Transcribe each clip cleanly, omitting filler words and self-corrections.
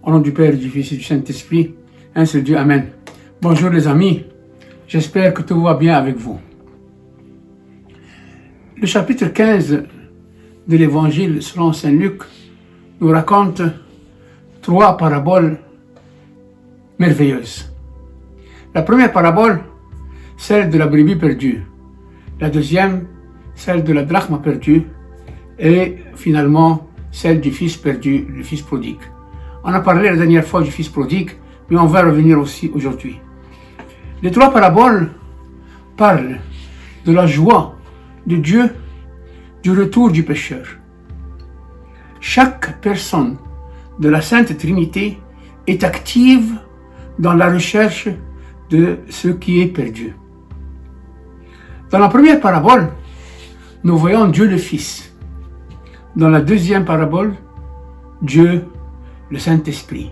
Au nom du Père, du Fils et du Saint-Esprit, un seul Dieu, Amen. Bonjour les amis, j'espère que tout va bien avec vous. Le chapitre 15 de l'Évangile selon Saint Luc nous raconte 3 paraboles merveilleuses. La première parabole, celle de la brebis perdue. La deuxième, celle de la drachme perdue. Et finalement, celle du fils perdu, le fils prodigue. On a parlé la dernière fois du fils prodigue, mais on va revenir aussi aujourd'hui. Les 3 paraboles parlent de la joie de Dieu du retour du pécheur. Chaque personne de la Sainte Trinité est active dans la recherche de ce qui est perdu. Dans la première parabole, nous voyons Dieu le Fils. Dans la deuxième parabole, Dieu le Saint-Esprit.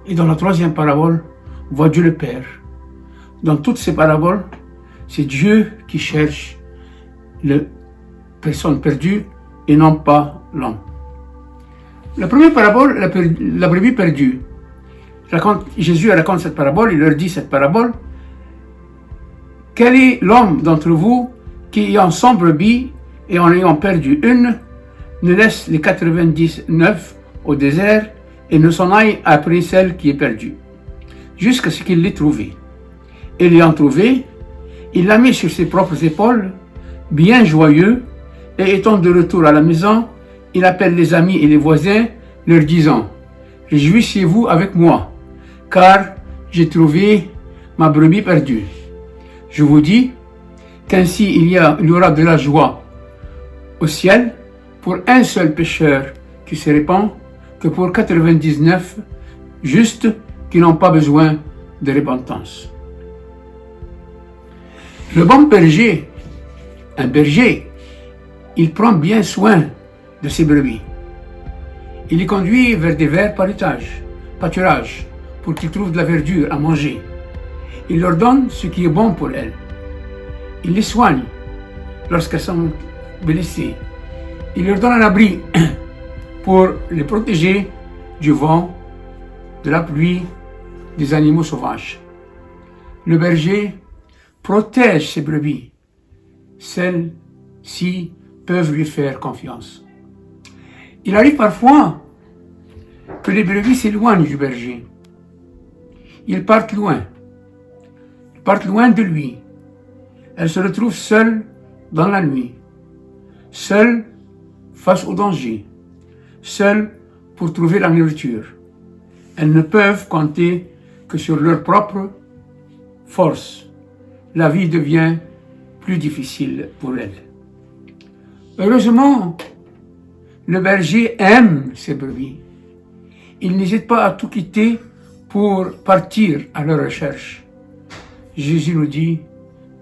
Et dans la troisième parabole, on voit Dieu le Père. Dans toutes ces paraboles, c'est Dieu qui cherche la personne perdue et non pas l'homme. La première parabole, la brebis perdue. Jésus raconte cette parabole, il leur dit cette parabole. Quel est l'homme d'entre vous qui, ayant 100 brebis et en ayant perdu une, ne laisse les 99 au désert et ne s'en aille après celle qui est perdue, jusqu'à ce qu'il l'ait trouvée. Et l'ayant trouvée, il la met sur ses propres épaules, bien joyeux, et étant de retour à la maison, il appelle les amis et les voisins, leur disant « Réjouissez-vous avec moi, car j'ai trouvé ma brebis perdue. Je vous dis qu'ainsi il y aura de la joie au ciel pour un seul pécheur qui se répand que pour 99 justes qui n'ont pas besoin de repentance. » Le bon berger, un berger, il prend bien soin de ses brebis. Il les conduit vers des verts pâturages pour qu'ils trouvent de la verdure à manger. Il leur donne ce qui est bon pour elles. Il les soigne lorsqu'elles sont blessées. Il leur donne un abri pour les protéger du vent, de la pluie, des animaux sauvages. Le berger protège ses brebis. Celles-ci peuvent lui faire confiance. Il arrive parfois que les brebis s'éloignent du berger. Ils partent loin de lui. Elles se retrouvent seules dans la nuit, seules face au danger, seules pour trouver la nourriture. Elles ne peuvent compter que sur leur propre force. La vie devient plus difficile pour elles. Heureusement, le berger aime ses brebis. Il n'hésite pas à tout quitter pour partir à leur recherche. Jésus nous dit,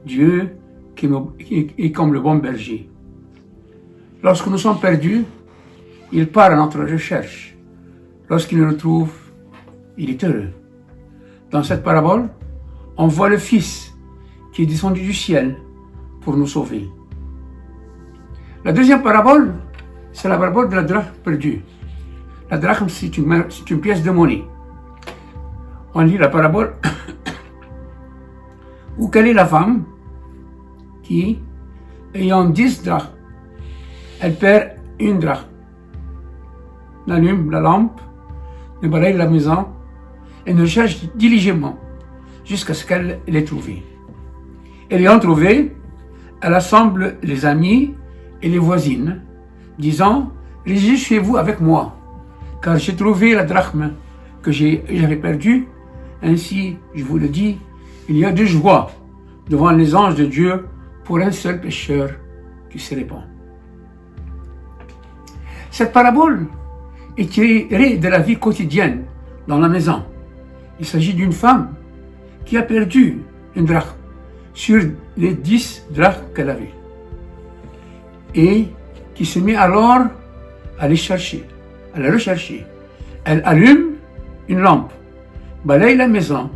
Dieu est comme le bon berger. Lorsque nous sommes perdus, il part à notre recherche. Lorsqu'il nous retrouve, il est heureux. Dans cette parabole, on voit le Fils qui est descendu du ciel pour nous sauver. La deuxième parabole, c'est la parabole de la drachme perdue. La drachme, c'est une pièce de monnaie. On lit la parabole où quelle est la femme qui, ayant 10 drachmes, elle perd une drachme. Elle allume la lampe, elle balaye la maison et ne cherche diligemment jusqu'à ce qu'elle l'ait trouvée. Et l'ayant trouvée, elle assemble les amis et les voisines, disant « Réjouissez-vous avec moi, car j'ai trouvé la drachme que j'avais perdue. Ainsi, je vous le dis, il y a de joie devant les anges de Dieu pour un seul pécheur qui se répand. » Cette parabole est tirée de la vie quotidienne dans la maison. Il s'agit d'une femme qui a perdu une drachme sur les 10 drachmes qu'elle avait et qui se met alors à la rechercher. Elle allume une lampe, balaye la maison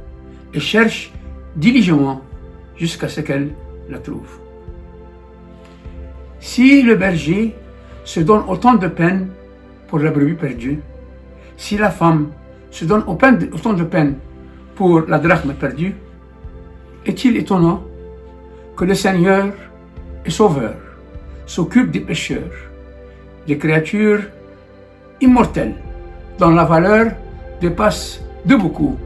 et cherche diligemment jusqu'à ce qu'elle la trouve. Si le berger se donne autant de peine pour la brebis perdue, si la femme se donne autant de peine pour la drachme perdue, est-il étonnant que le Seigneur et Sauveur s'occupe des pécheurs, des créatures immortelles, dont la valeur dépasse de beaucoup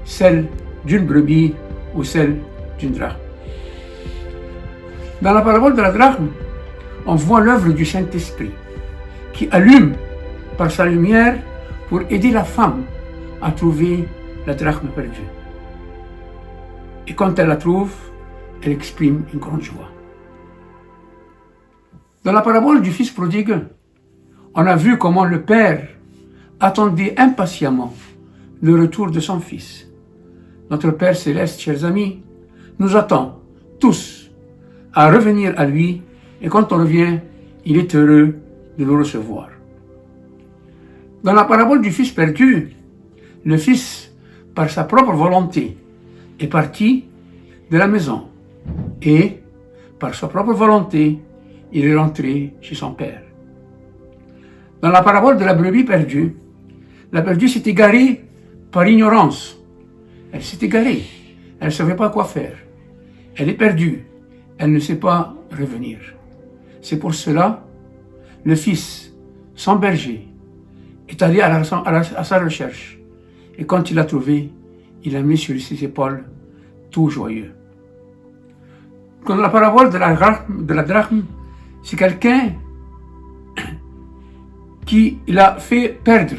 celle d'une brebis ou celle d'une drachme. Dans la parabole de la drachme, on voit l'œuvre du Saint-Esprit qui allume par sa lumière pour aider la femme à trouver la drachme perdue. Et quand elle la trouve, elle exprime une grande joie. Dans la parabole du Fils prodigue, on a vu comment le Père attendait impatiemment le retour de son Fils. Notre Père céleste, chers amis, nous attend tous à revenir à lui, et quand on revient, il est heureux de nous recevoir. Dans la parabole du Fils perdu, le Fils, par sa propre volonté, est parti de la maison et, par sa propre volonté, il est rentré chez son Père. Dans la parabole de la brebis perdue, la perdue s'est égarée par ignorance. Elle s'est égarée, elle ne savait pas quoi faire. Elle est perdue, elle ne sait pas revenir. C'est pour cela, le Fils, son berger, est allé à sa recherche. Et quand il l'a trouvé, il l'a mis sur ses épaules, tout joyeux. Dans la parabole de la drachme, c'est quelqu'un qui l'a fait perdre.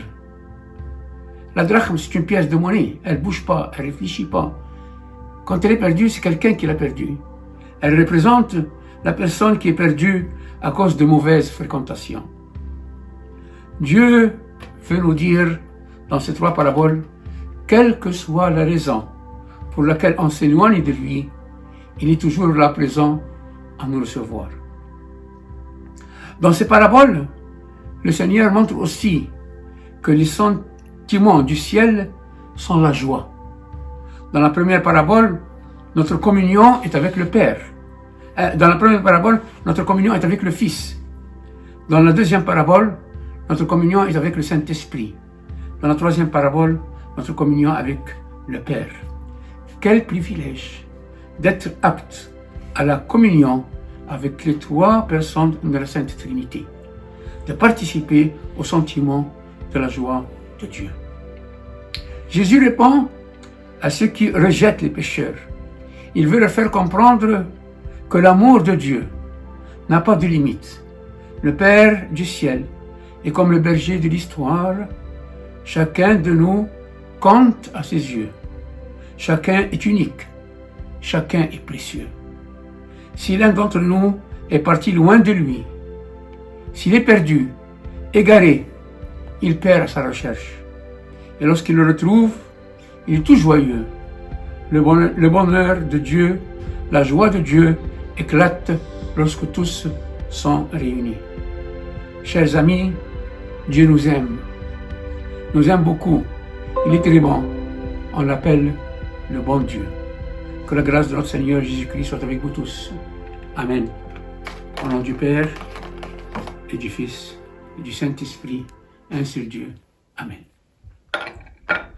La drachme, c'est une pièce de monnaie. Elle ne bouge pas, elle ne réfléchit pas. Quand elle est perdue, c'est quelqu'un qui l'a perdue. Elle représente la personne qui est perdue à cause de mauvaises fréquentations. Dieu veut nous dire dans ces trois paraboles, quelle que soit la raison pour laquelle on s'éloigne de lui, il est toujours là présent à nous recevoir. Dans ces paraboles, le Seigneur montre aussi que les sentiments du ciel sont la joie. Dans la première parabole, notre communion est avec le Père. Dans la première parabole, notre communion est avec le Fils. Dans la deuxième parabole, notre communion est avec le Saint-Esprit. Dans la troisième parabole, notre communion avec le Père. Quel privilège d'être apte à la communion avec les trois personnes de la Sainte Trinité, de participer au sentiment de la joie de Dieu. Jésus répond à ceux qui rejettent les pécheurs. Il veut leur faire comprendre que l'amour de Dieu n'a pas de limite. Le Père du ciel est comme le berger de l'histoire. Chacun de nous compte à ses yeux. Chacun est unique. Chacun est précieux. Si l'un d'entre nous est parti loin de lui, s'il est perdu, égaré, il perd à sa recherche. Et lorsqu'il le retrouve, il est tout joyeux. Le bonheur de Dieu, la joie de Dieu éclate lorsque tous sont réunis. Chers amis, Dieu nous aime beaucoup. Il est très bon. On l'appelle le bon Dieu. Que la grâce de notre Seigneur Jésus-Christ soit avec vous tous. Amen. Au nom du Père et du Fils et du Saint-Esprit, un seul Dieu. Amen.